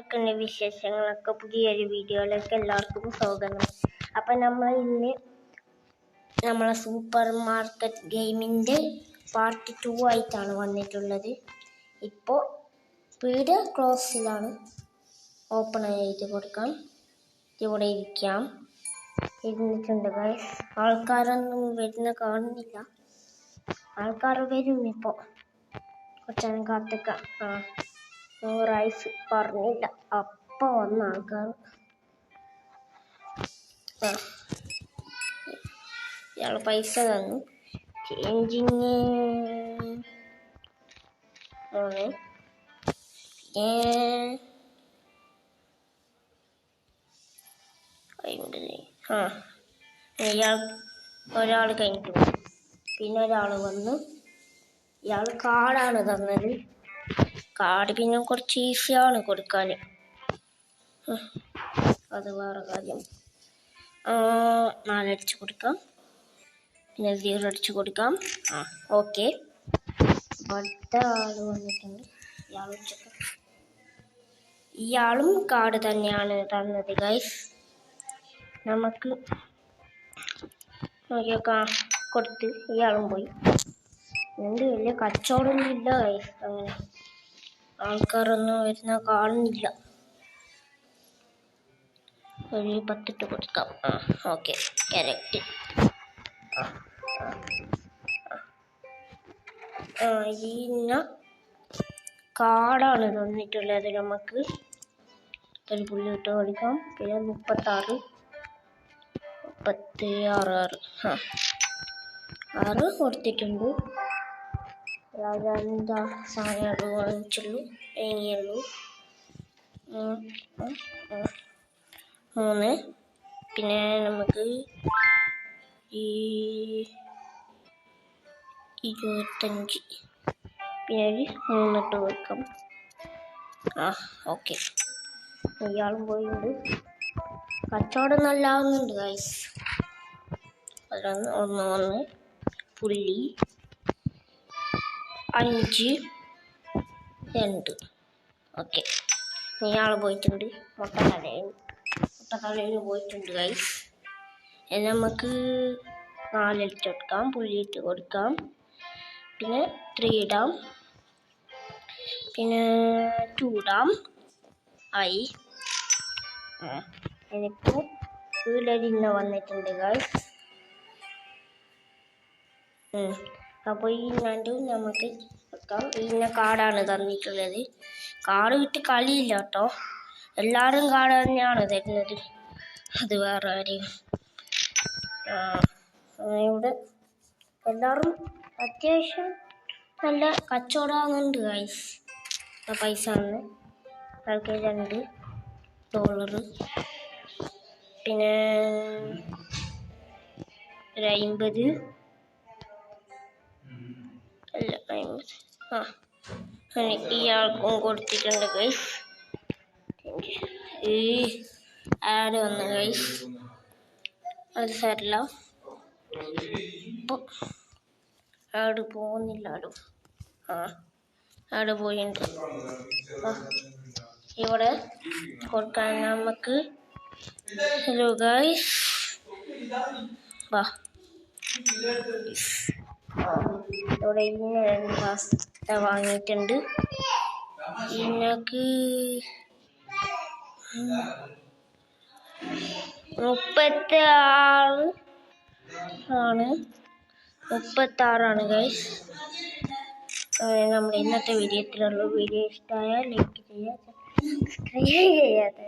എന്തൊക്കെയുണ്ട് വിശേഷങ്ങളൊക്കെ? പുതിയൊരു വീഡിയോയിലേക്ക് എല്ലാവർക്കും സ്വാഗതം. അപ്പം നമ്മൾ ഇന്ന് നമ്മളെ സൂപ്പർ മാർക്കറ്റ് ഗെയിമിൻ്റെ പാർട്ട് 2 ആയിട്ടാണ് വന്നിട്ടുള്ളത്. ഇപ്പോൾ വീഡിയോ ക്ലോസിലാണ്. ഓപ്പൺ ചെയ്ത് കൊടുക്കാം. ഇവിടെ ഇരുന്നിട്ടുണ്ട് ഗൈസ്. ആൾക്കാരൊന്നും വരുന്ന കാണുന്നില്ല. ആൾക്കാർ വരും ഇപ്പോൾ. കുറച്ചേരം കാത്തിക്കാം. റൈസ് പറഞ്ഞില്ല, അപ്പം വന്ന ആൾക്കാർ. ഇയാൾ പൈസ തന്നു. ചേഞ്ചിങ് ആണ്. ഇയാൾ ഒരാൾ കഴിഞ്ഞിട്ട് പോയി. പിന്നെ ഒരാൾ വന്നു. ഇയാൾ കാർഡാണ് തന്നത്. കാർഡ് പിന്നെ കുറച്ച് ഈസിയാണ് കൊടുക്കാൻ. അത് വേറെ കാര്യം. 4 അടിച്ച് കൊടുക്കാം. പിന്നെ 0 അടിച്ച് കൊടുക്കാം. ഓക്കെ. അടുത്ത ആൾ വന്നിട്ടുണ്ട്. ഇയാളും കാർഡ് തന്നെയാണ് തന്നത് ഗൈസ്. നമുക്ക് കൊടുത്ത് ഇയാളും പോയി. എന്ത് വലിയ കച്ചവടമൊന്നും ഇല്ല ഗൈസ്. അങ്ങനെ ആൾക്കാരൊന്നും വരുന്ന കാണുന്നില്ല. ഒരു 10 ഇട്ട് കൊടുക്കാം. Okay, correct. ഇന്ന കാർഡാണ് തന്നിട്ടുള്ളത്. നമുക്ക് ഒരു പുള്ളി ഇട്ട് കൊടുക്കാം. പിന്നെ 36 കൊടുത്തിട്ടുണ്ട്. എന്താ സാധനങ്ങൾ വാങ്ങിച്ചുള്ളൂ. ഇനിയുള്ളൂ 3. പിന്നെ നമുക്ക് ഈ 25 പിന്നെ ഒരു 3 ഇട്ട് കൊടുക്കാം. ഓക്കെ. ഇയാളും പോയിട്ടുണ്ട്. കച്ചവടം നല്ല ആവുന്നുണ്ട് ഗൈസ്. ഒന്ന് പുള്ളി 5 2. ഓക്കെ. ഇയാൾ പോയിട്ടുണ്ട്. മുട്ടക്കടയിൽ പോയിട്ടുണ്ട് ഗൈസ്. നമുക്ക് 4 ഇട്ട് കൊടുക്കാം. പുള്ളി ഇട്ട് കൊടുക്കാം. പിന്നെ 3 ഇടാം. പിന്നെ 2 ഇടാം. ആയി. എനിക്കിപ്പോൾ വീടരിഞ്ഞ വന്നിട്ടുണ്ട് ഗൈസ്. അപ്പോൾ ഈ രണ്ടും നമുക്ക് വെക്കാം. ഇന്ന കാർഡാണ് തന്നിട്ടുള്ളത്. കാർഡ് വിട്ട് കളിയില്ല കേട്ടോ. എല്ലാവരും കാർഡ് തന്നെയാണ് തരുന്നത്. അത് വേറെ കാര്യം. ഇവിടെ എല്ലാവരും അത്യാവശ്യം നല്ല കച്ചവടമാകുന്നുണ്ട് ഗൈസ്. പൈസ ആണ്. ആൾക്ക് $2. പിന്നെ ഒരു 50. അല്ല 50. ഇയാൾക്കും കൊടുത്തിട്ടുണ്ട് ഗൈസ്. ആഡ് വന്നു ഗൈസ്. അത് സാരില്ല. ഇപ്പോൾ ആഡ് പോകുന്നില്ലല്ലോ. ആഡ് പോയിട്ടുണ്ട്. ഇവിടെ കൊടുക്കാൻ നമുക്ക്. ഹലോ ഗൈസ്, ഇവിടെ ഇന്ന 2 പാസ്ത വാങ്ങിയിട്ടുണ്ട്. ഇതിനൊക്കെ 36 ഗൈസ്. നമ്മുടെ ഇന്നത്തെ വീഡിയോ ഇഷ്ടമായാൽ ലൈക്ക് ചെയ്യുക, സബ്സ്ക്രൈബ് ചെയ്യാത്ത